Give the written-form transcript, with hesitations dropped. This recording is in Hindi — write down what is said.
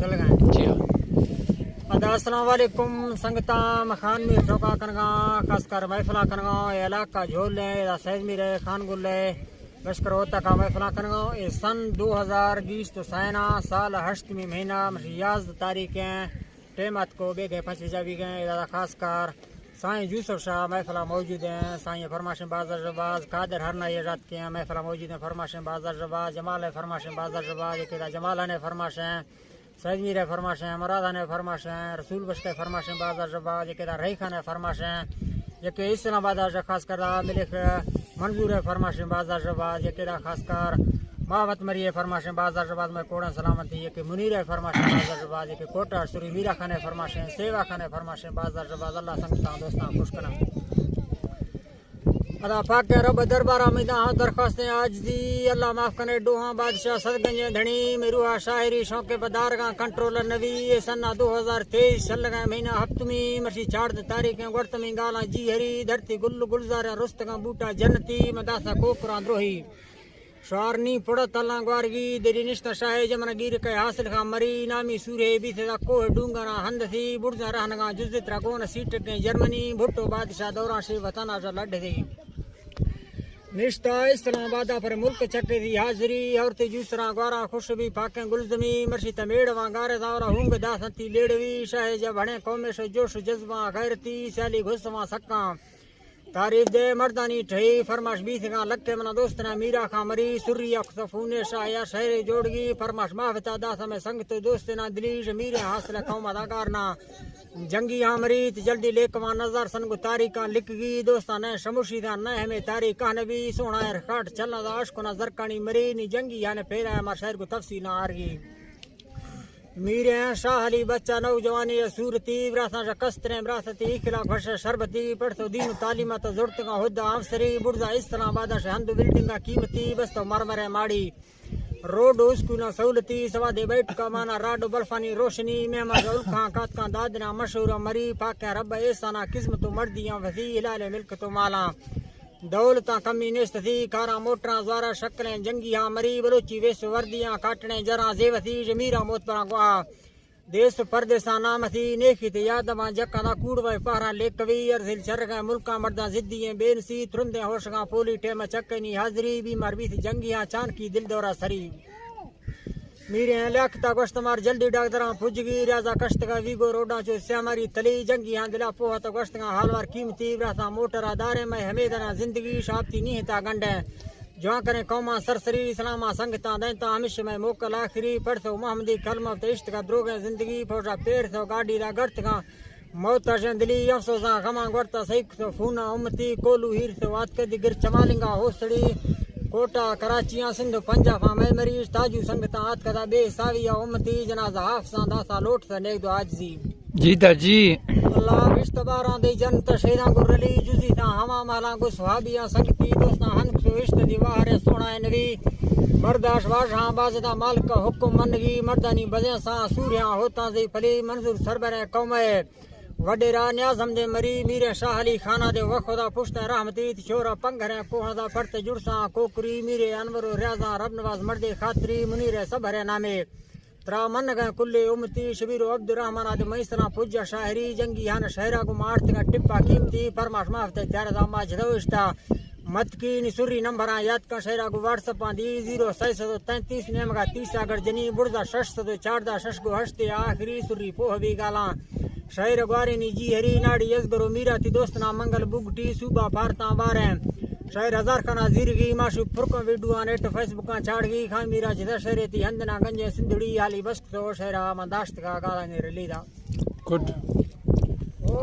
चल गए जी हाँ। अस्सलाम वालेकुम संगता मखान में चौका कनगा खासकर महफिला कनगा इलाका झोल है सैज मेरे खान गुल है लश्कर होता का महफिला कनगा ये सन 2020 तो सैना साल हश्त में महीना याज तारीख टेमत को बे गए 5 भी गए दादा खासकर साईं यूसुफ शाह महफिला मौजूद हैं साईं फरमाशें बाजार रवाज कादर हरना ये रात के महफिला मौजूद हैं फरमाशें बाजार रवाज जमाल है फरमाशें बाजार रवाज ये जमाला ने फरमाशें सजमीर है फरमाशें मुरादा ने फरमाशें रसूल बश के फरमाशें बाजार रवाज ये रही खान है फरमाशें ये इस्लामाबाद खास कर मिलिक मंजूर है फरमाशें बाजार रवाज ये खास कर मावत मरी है फरमाशें बाजार रवाज में कोड़ा सलामती ये मुनीर है फरमाशें बाजार रवाज ये कोटा सुरी मीरा खान है फरमाशें सेवा खान है फरमाशें बाजार रवाज अल्लाह संगता दोस्तां खुश करा अदा पाक रब दरबारा में दरखास्तें आज दी अल्लाह माफ कने डोहा बादशाह सदगंज धनी मेरुआ शायरी शौके पदार का कंट्रोलर नवी सन्ना 2023 चल गए महीना हफ्तमी मसी 4 तारीखें गुड़तमी गाला जी हरी धरती गुल गुलजार रुस्तगा बूटा जनती मदासा कोकरा द्रोही शारनी पुड़ा तला ग्वारगी देरी निश्ता शाहे जमन गिर के हासिल का मरी नामी सूरे बीते कोह डूंगरा हंद थी बुढ़ा रहनगा जुजरा कोन सीट के जर्मनी भुट्टो बादशाह दौरा से वतना लड़ दी निश्ता इस्लामाबाद पर मुल्क चक्के दी हाजरी औरत जूसरा ग्वारा खुश भी पाके गुलजमी मर्शी तमेड़वा गारे दावरा हुंग दासती लेड़वी शाहे जब बने कौमेश जोश जज्बा गैरती सैली घुसवा सक्का तारीफ दे मर्दानी ठही फरमाश बीथ का लक्के मना दोस्तना मीरा खा मरी सुर्री अखसफूने शाया शहरे जोड़गी फरमाश माफता दास में संग तो दोस्तना दिलीश मीरे हासिल कौमा दाकारना जंगी हमरीत जल्दी लेकवा नजर सनगु तारीका लिखगी दोस्ता ने शमुशीदा न हमें तारीख नबी सोना रखाट चलना दाश को नजर कानी मरी नी जंगी याने फेरा हमार शहर को तफसील आरगी मीरे शाह अली बच्चा नौजवानी सूरती विरासत कस्तरे विरासती इखला घश शरबती पढ़तो दीन तालीमत जुड़त का हुद्दा अफसरी बुर्जा इस्लामाबाद शहंद बिल्डिंग कीमती बस तो मरमरे माड़ी रोड स्कूल सहूलती सवादे बैठ का माना राडो बर्फानी रोशनी मेहमान उल्खा कात का दादना मशहूर मरी पाक रब एसाना किस्मत मर्दियां वसी हिलाले मिल्क तो माला दौलता कमी नेस्त थी कारा मोटरा द्वारा शक्लें जंगिया मरी बलोची वेस वर्दियां काटने जरा जेवती जमीरा मोत पर गुआ देश परदेसा नाम थी नेखित यादवा जक्का कूड़वे पहरा लेकवी अरजिल चरगा मुल्का मर्दा जिद्दी बेनसी थ्रुंदे होशगा पोली टेम चक्कनी हाजरी बीमार भी थी जंगिया चांद की दिल दौरा सरी मीरे लियाकता गोश्तमार जल्दी डाक्टरा पुजगी राजा कश्त का वीगो रोडा चो श्यामारी तली जंगी दिला पोहा तो गोश्त का हालवार कीमती रासा मोटर दारे में हमेदना जिंदगी शाप्ती निहता गंडे जो करे कौमा सरसरी इस्लामा संगता दैता हमिश में मोकल आखिरी पढ़तो मोहम्मदी कलमा तो इश्क का द्रोगे जिंदगी फोटा पेर तो गाड़ी रा गर्त का मौत दिली अफसोसा गमा गर्ता सईक तो फूना उम्मती कोलू हीर तो वात के दिगर चमालिंगा होसड़ी कोटा कराचिया सिंध पंजाब में मरीज ताजू संगता हाथ कदा बे साविया उम्मती जनाजा हाफसा दासा लोट से नेक दो आजी जी दा जी अल्लाह इश्तबारा दे जन्नत शेरा को रली जुजी ता हवा माला को सुहाबिया संगती दोस्ता हन सो इश्त दीवार सोना नबी बर्दाश्त वाशा बाजदा मालिक हुक्म मनगी मर्दानी बजे सा सूर्या होता जे फली मंजूर सरबरे कौमे वडेरा न्याज़म दे मरी मीरे शाह अली खाना दे वखोदा पुश्त रहमती छोरा पंगरे कोहदा फरते जुड़सा कोकरी मीरे अनवर रियाजा रब नवाज मर्दे खातरी मुनीरे सबरे नामे त्रा मन गए कुल्ले उम्मती शबीर अब्दुर्रहमान आदि मैसरा पुज्जा शाहरी जंगी हान शहरा को मारत का टिप्पा कीमती फरमाश माफते त्यार दामा जदविश्ता मत की निसुरी नंबर याद का शहरा को व्हाट्सएप दी 0633 नेमगा 30 अगर जनी बुर्जा 604 शशगो हस्ते आखिरी सुरी पोहवी गाला शहर ग्वारे जी हरी नाड़ी यजगरो मीरा ती दोस्तना मंगल बुगटी सूबा भारता बारे शहर हजार खाना जीरगी माशु फुरको वीडियो नेट फेसबुक का चाड़गी खा मीरा जिदा शहर ती हंदना गंजे सिंधुड़ी आली बस तो शहरा मंदाश्त का गाला ने रलीदा गुड